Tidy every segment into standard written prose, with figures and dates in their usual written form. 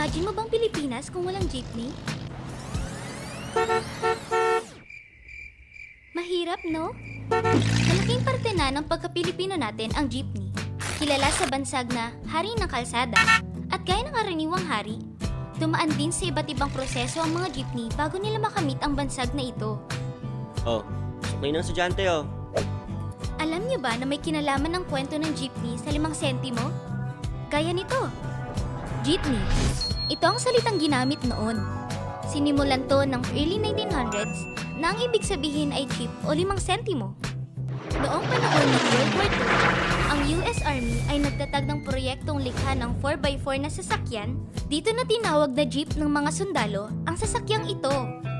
Na-imagine mo bang Pilipinas kung walang jeepney? Mahirap, no? Malaking parte na ng pagka-Pilipino natin ang jeepney. Kilala sa bansag na hari ng kalsada at gaya ng karaniwang hari, dumaan din sa iba't ibang proseso ang mga jeepney bago nila makamit ang bansag na ito. Oh, suklay ng estudyante oh. Alam niyo ba na may kinalaman ng kwento ng jeepney sa 5 sentimo? Gaya nito. Jeepney. Ito ang salitang ginamit noon. Sinimulan to ng early 1900s na ang ibig sabihin ay jeep o 5 sentimo. Noong panahon ng World War II, ang US Army ay nagtatag ng proyektong likha ng 4x4 na sasakyan. Dito na tinawag na jeep ng mga sundalo ang sasakyang ito.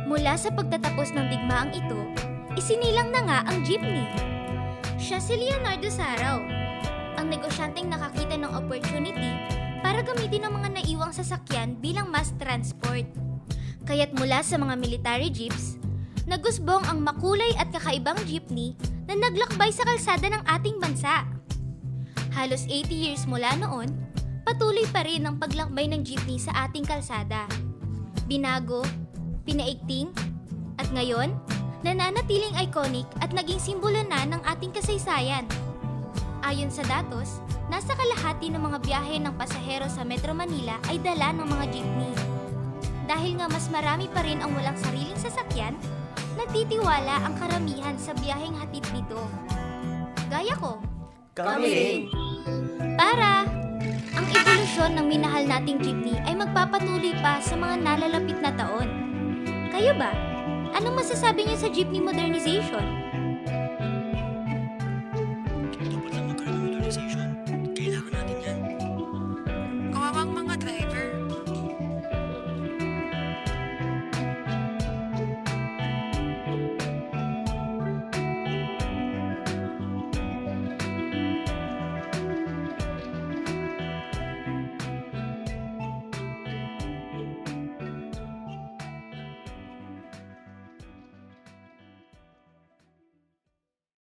Mula sa pagtatapos ng digmaang ito, isinilang na nga ang jeepney. Siya si Leonardo Sarao, ang negosyanteng nakakita ng opportunity para gamitin ang mga naiwang sasakyan bilang mass transport. Kaya't mula sa mga military jeeps, nagusbong ang makulay at kakaibang jeepney na naglakbay sa kalsada ng ating bansa. Halos 80 years mula noon, patuloy pa rin ang paglakbay ng jeepney sa ating kalsada. Binago, pinaigting, at ngayon, nananatiling iconic at naging simbolo na ng ating kasaysayan. Ayon sa datos, nasa kalahati ng mga biyahe ng pasahero sa Metro Manila ay dala ng mga jeepney. Dahil nga mas marami pa rin ang walang sariling sasakyan, nagtitiwala ang karamihan sa biyaheng hatid nito. Gaya ko. Kami rin. Para! Ang ebolusyon ng minahal nating jeepney ay magpapatuloy pa sa mga nalalapit na taon. Kayo ba? Anong masasabi niyo sa jeepney modernization? Dapat lang magkaroon ng modernization.